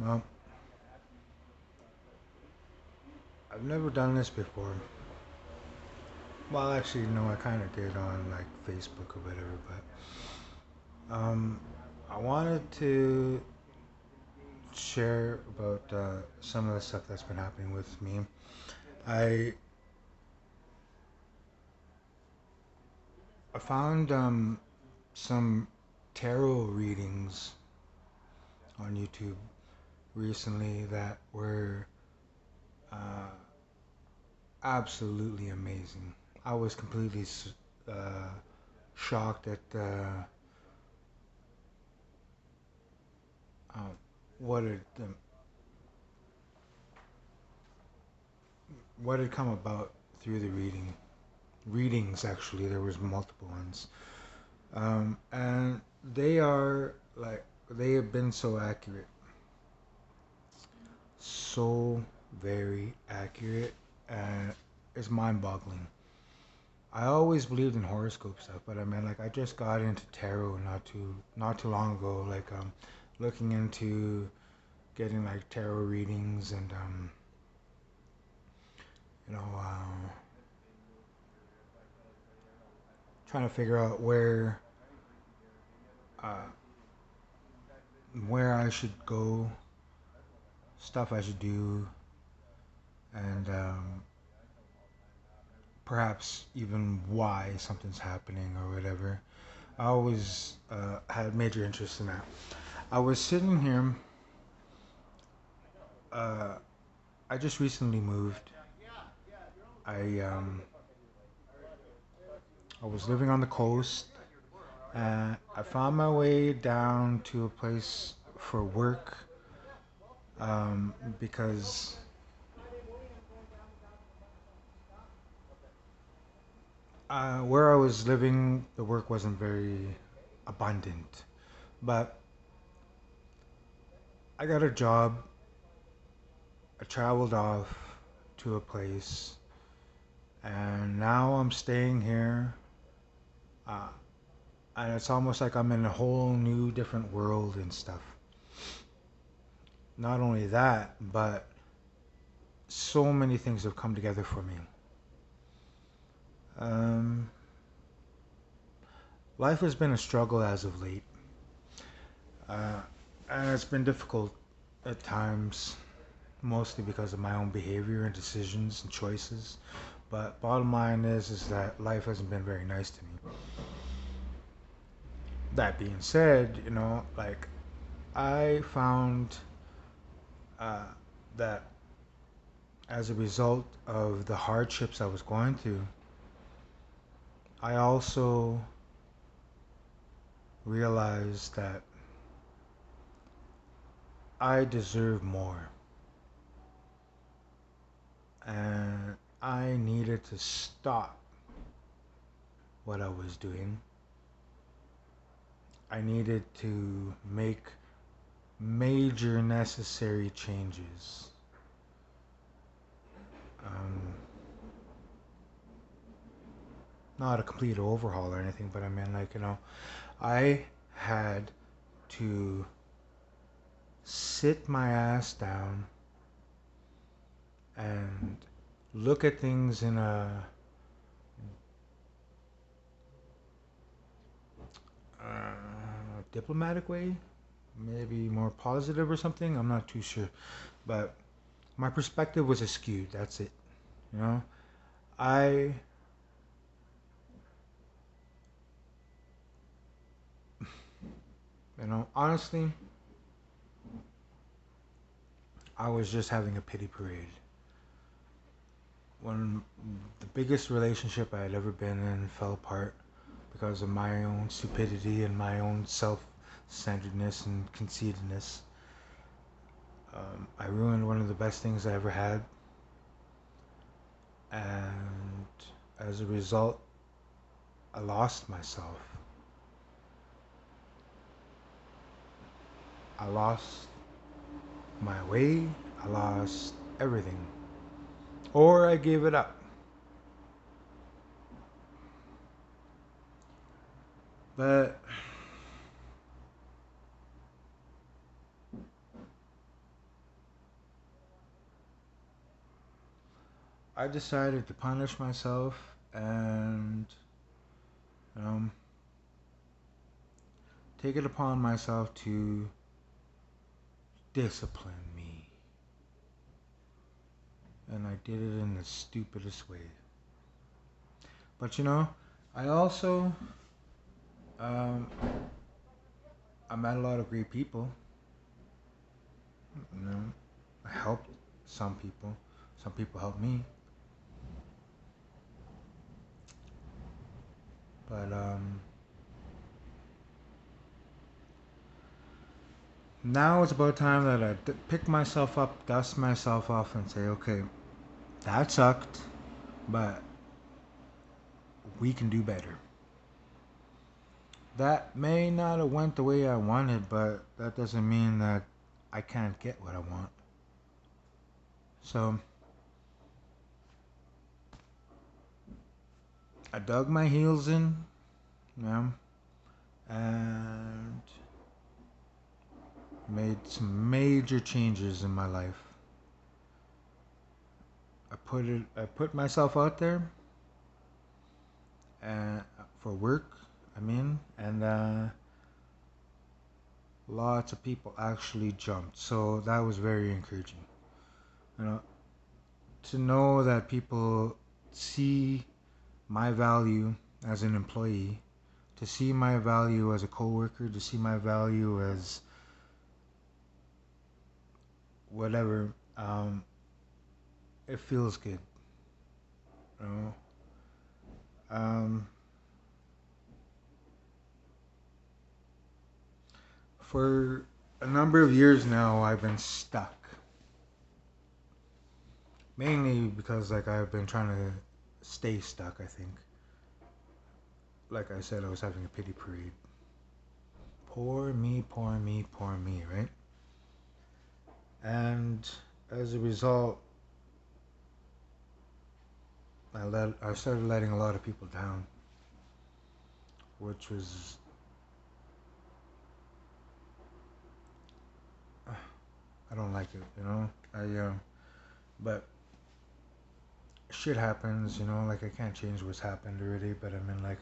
Well, I've never done this before. Well, actually, no, I kind of did on like Facebook or whatever, but I wanted to share about some of the stuff that's been happening with me. I I found some tarot readings on YouTube recently that were uh, absolutely amazing. I was completely uh, shocked at uh, what had what had come about through the readings. Actually, there was multiple ones, and they are like they have been so accurate, so very accurate, and it's mind-boggling. I always believed in horoscope stuff, but I mean, like, I just got into tarot not too long ago. Like, looking into getting like tarot readings and you know, trying to figure out uh, where I should go, stuff I should do, and perhaps even why something's happening or whatever. I always had major interest in that. I was sitting here. Uh, I just recently moved. I I was living on the coast, and I found my way down to a place for work because where I was living, the work wasn't very abundant. But I got a job. I traveled off to a place, and now I'm staying here. Uh, and it's almost like I'm in a whole new, different world and stuff. Not only that, but so many things have come together for me. Um, Life has been a struggle as of late, uh, and it's been difficult at times, mostly because of my own behavior and decisions and choices. But bottom line is that life hasn't been very nice to me. That being said, like I found uh, that as a result of the hardships I was going through, I also realized that I deserve more, and I needed to stop what I was doing. I needed to make major necessary changes. Um, Not a complete overhaul or anything, but I mean, like, I had to sit my ass down and look at things in a diplomatic way, maybe more positive or something. I'm not too sure, but my perspective was askewed. That's it. You know, I, honestly, I was just having a pity parade. When the biggest relationship I had ever been in fell apart because of my own stupidity and my own self-centeredness and conceitedness. I ruined one of the best things I ever had, and as a result, I lost myself. I lost my way. I lost everything. Or I gave it up. But I decided to punish myself and um, take it upon myself to discipline me. And I did it in the stupidest way. But I also um, I met a lot of great people. You know, I helped some people. Some people helped me. But now it's about time that I pick myself up, dust myself off, and say, okay, that sucked, but we can do better. That may not have went the way I wanted, but that doesn't mean that I can't get what I want. So I dug my heels in, and made some major changes in my life. I put myself out there and for work. And lots of people actually jumped. So that was very encouraging. You know, to know that people see my value as an employee, to see my value as a coworker, to see my value as whatever, it feels good. You know, um, for a number of years now, I've been stuck. Mainly because like I've been trying to stay stuck. I think, like I said, I was having a pity parade. Poor me, poor me, poor me, right? And as a result, I started letting a lot of people down, which was I don't like it, but shit happens, like I can't change what's happened already, but like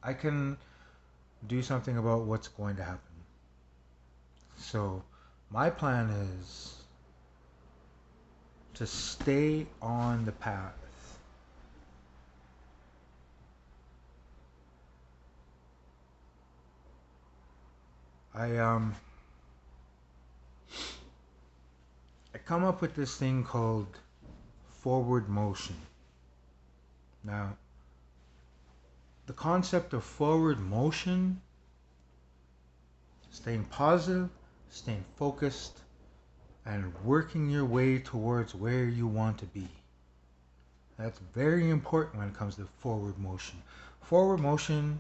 I can do something about what's going to happen. So my plan is to stay on the path. I I come up with this thing called forward motion. Now, the concept of forward motion, staying positive, staying focused, and working your way towards where you want to be. That's very important when it comes to forward motion. Forward motion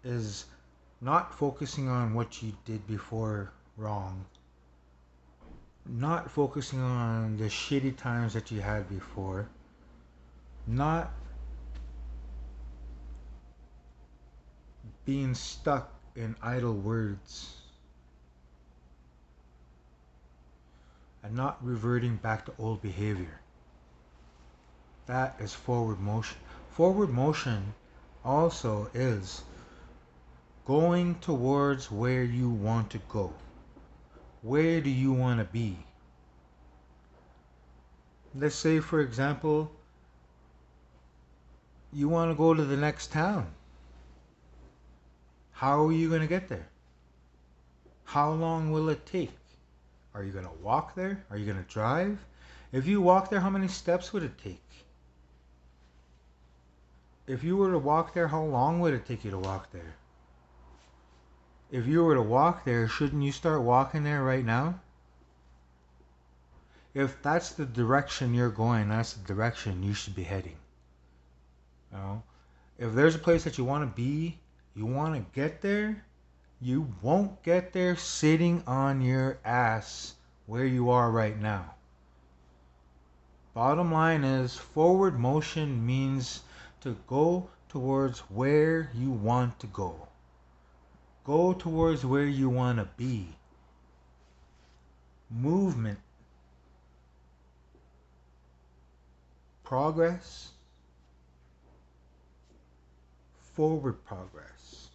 is not focusing on what you did before wrong, not focusing on the shitty times that you had before, not being stuck in idle words, and not reverting back to old behavior. That is forward motion. Forward motion also is going towards where you want to go. Where do you want to be? Let's say, for example, you want to go to the next town. How are you going to get there? How long will it take? Are you going to walk there? Are you going to drive? If you walk there, how many steps would it take? If you were to walk there, how long would it take you to walk there? If you were to walk there, shouldn't you start walking there right now? If that's the direction you're going, that's the direction you should be heading. You know? If there's a place that you want to be, you want to get there, you won't get there sitting on your ass where you are right now. Bottom line is, forward motion means to go towards where you want to go. Go towards where you want to be. Movement progress, forward progress.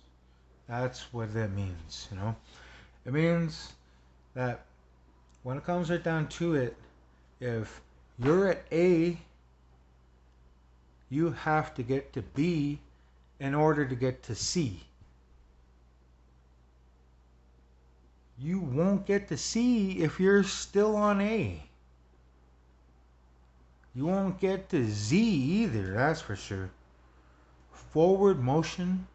That's what that means, you know? It means that when it comes right down to it, if you're at A, you have to get to B in order to get to C. You won't get to C if you're still on A. You won't get to Z either, that's for sure. Forward motion,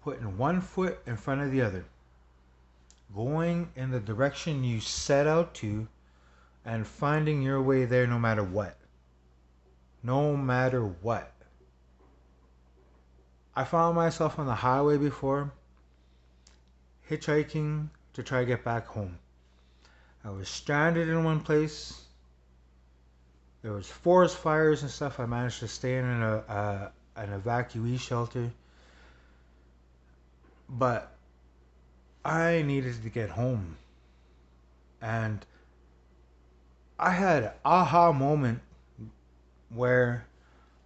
putting one foot in front of the other. Going in the direction you set out to and finding your way there no matter what. No matter what. I found myself on the highway before, hitchhiking to try to get back home. I was stranded in one place. There was forest fires and stuff. I managed to stay in an evacuee shelter. But I needed to get home. And I had an aha moment where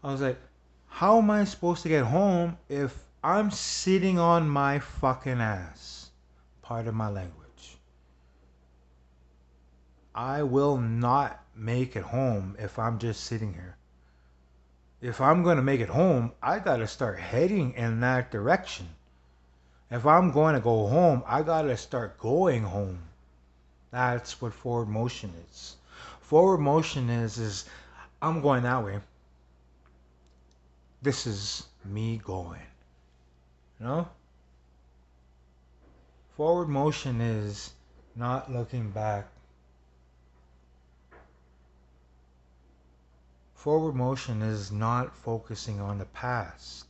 I was like, how am I supposed to get home if I'm sitting on my fucking ass? Pardon my language. I will not make it home if I'm just sitting here. If I'm going to make it home, I got to start heading in that direction. If I'm going to go home, I got to start going home. That's what forward motion is. Forward motion is I'm going that way. This is me going. You know? Forward motion is not looking back. Forward motion is not focusing on the past,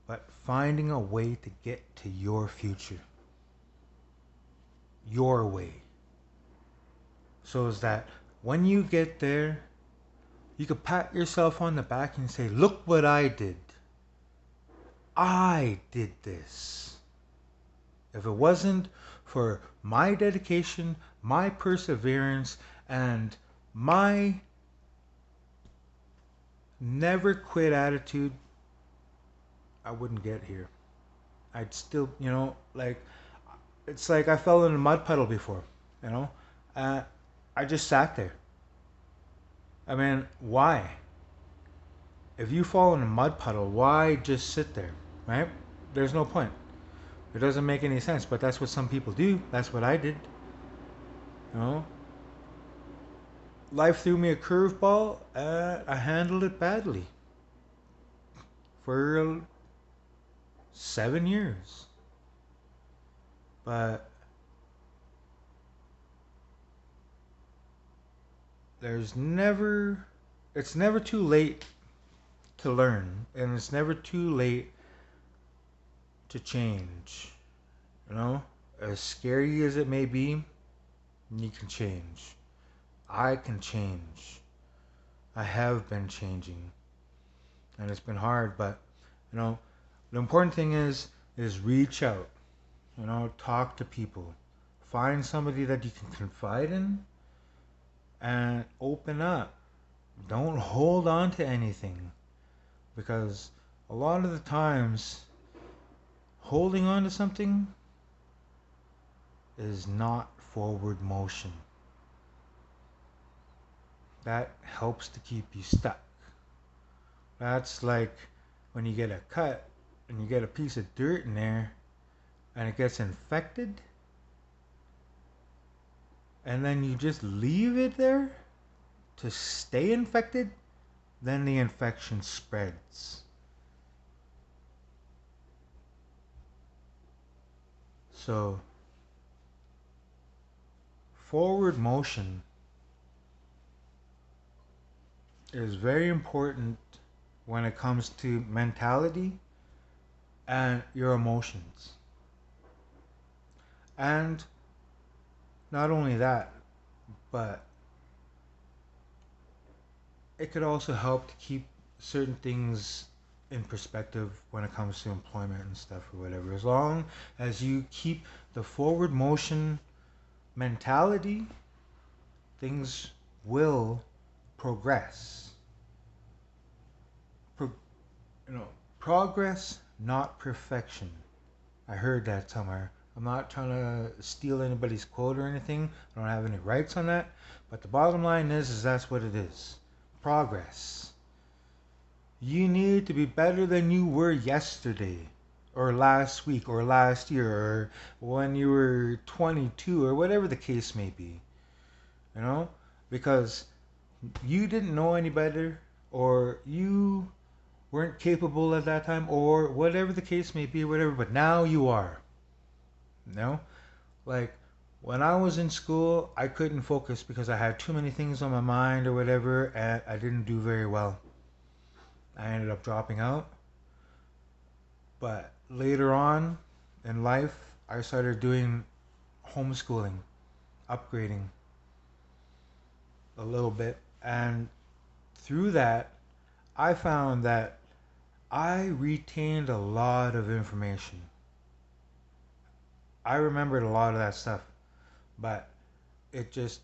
but finding a way to get to your future. Your way. So is that when you get there, you can pat yourself on the back and say, look what I did. I did this. If it wasn't for my dedication, my perseverance, and my never quit attitude, I wouldn't get here. I'd still, it's like I fell in a mud puddle before, you know? I just sat there. I mean, why? If you fall in a mud puddle, why just sit there, right? There's no point. It doesn't make any sense, but that's what some people do. That's what I did. You know? Life threw me a curveball. I handled it badly. For 7 years. But it's never too late to learn, and it's never too late to change. You know, as scary as it may be, you can change. I can change. I have been changing, and it's been hard, but the important thing is reach out. Talk to people. Find somebody that you can confide in and open up. Don't hold on to anything, because a lot of the times holding on to something is not forward motion. That helps to keep you stuck. That's like when you get a cut and you get a piece of dirt in there and it gets infected, and then you just leave it there to stay infected, then the infection spreads. So, forward motion is very important when it comes to mentality and your emotions. And not only that, but it could also help to keep certain things in perspective when it comes to employment and stuff or whatever. As long as you keep the forward motion mentality, things will progress. You know, progress, not perfection. I heard that somewhere. I'm not trying to steal anybody's quote or anything. I don't have any rights on that. But the bottom line is that's what it is. Progress. You need to be better than you were yesterday, or last week, or last year, or when you were 22, or whatever the case may be. You know? Because you didn't know any better, or you weren't capable at that time, or whatever the case may be, whatever, but now you are. You know? Like, when I was in school, I couldn't focus because I had too many things on my mind or whatever, and I didn't do very well. I ended up dropping out. But later on in life, I started doing homeschooling, upgrading a little bit. And through that, I found that I retained a lot of information. I remembered a lot of that stuff, but it just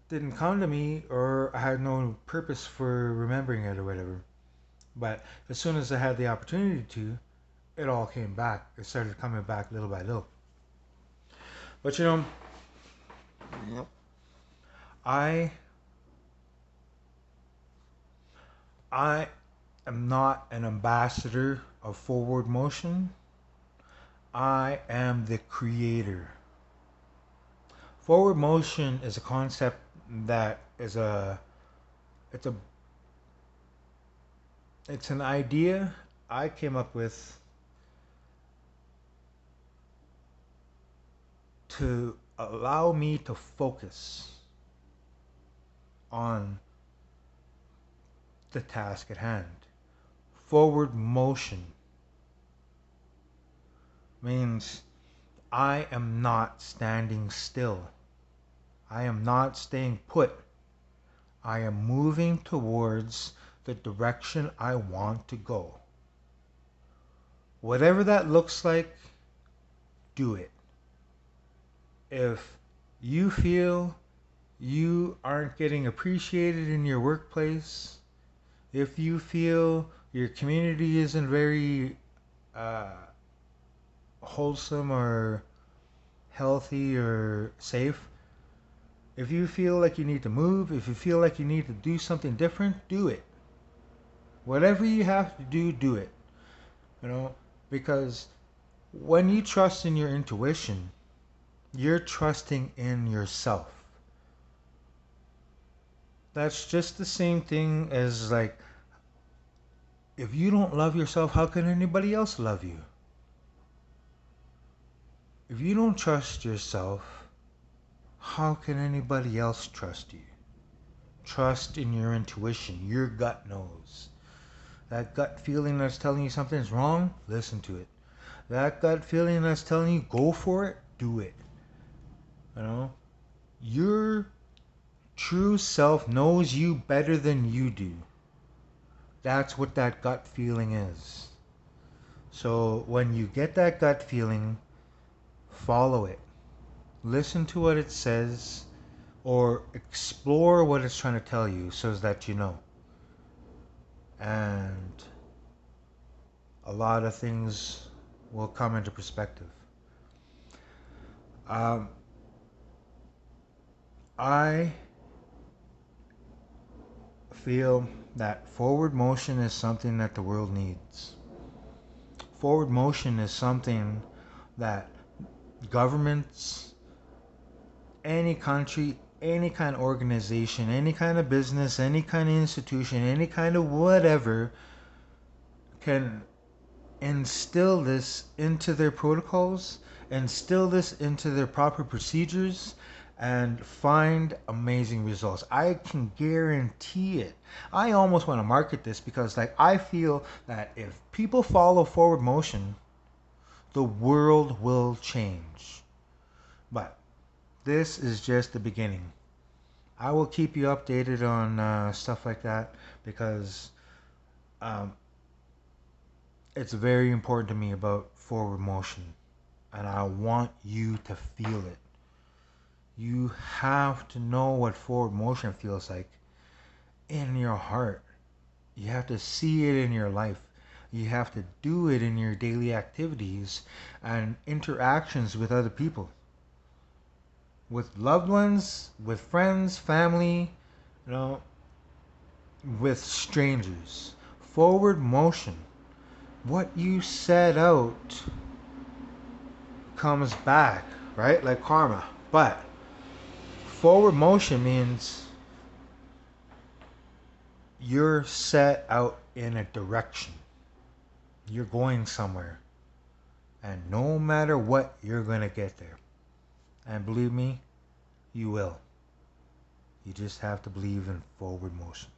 didn't come to me, or I had no purpose for remembering it or whatever. But as soon as I had the opportunity to, it all came back. It started coming back little by little. But you know, I I am not an ambassador of forward motion. I am the creator. Forward motion is a concept that is a it's a it's an idea I came up with to allow me to focus on the task at hand. Forward motion means I am not standing still. I am not staying put. I am moving towards the direction I want to go. Whatever that looks like, do it. If you feel you aren't getting appreciated in your workplace, if you feel your community isn't very uh, wholesome or healthy or safe, if you feel like you need to move, if you feel like you need to do something different, do it. Whatever you have to do, do it. You know, because when you trust in your intuition, you're trusting in yourself. That's just the same thing as like, if you don't love yourself, how can anybody else love you? If you don't trust yourself, how can anybody else trust you? Trust in your intuition. Your gut knows. That gut feeling that's telling you something's wrong, listen to it. That gut feeling that's telling you go for it, do it. You know? Your true self knows you better than you do. That's what that gut feeling is. So when you get that gut feeling, follow it. Listen to what it says, or explore what it's trying to tell you so that you know. And a lot of things will come into perspective. Um, I feel that forward motion is something that the world needs. Forward motion is something that governments, any country, any kind of organization, any kind of business, any kind of institution, any kind of whatever can instill this into their protocols, instill this into their proper procedures, and find amazing results. I can guarantee it. I almost want to market this because like I feel that if people follow forward motion, the world will change. But this is just the beginning. I will keep you updated on stuff like that because um, it's very important to me about forward motion, and I want you to feel it. You have to know what forward motion feels like in your heart. You have to see it in your life. You have to do it in your daily activities and interactions with other people, with loved ones, with friends, family, you know, with strangers. Forward motion. What you set out comes back, right? Like karma. But forward motion means you're set out in a direction. You're going somewhere. And no matter what, you're going to get there. And believe me, you will. You just have to believe in forward motion.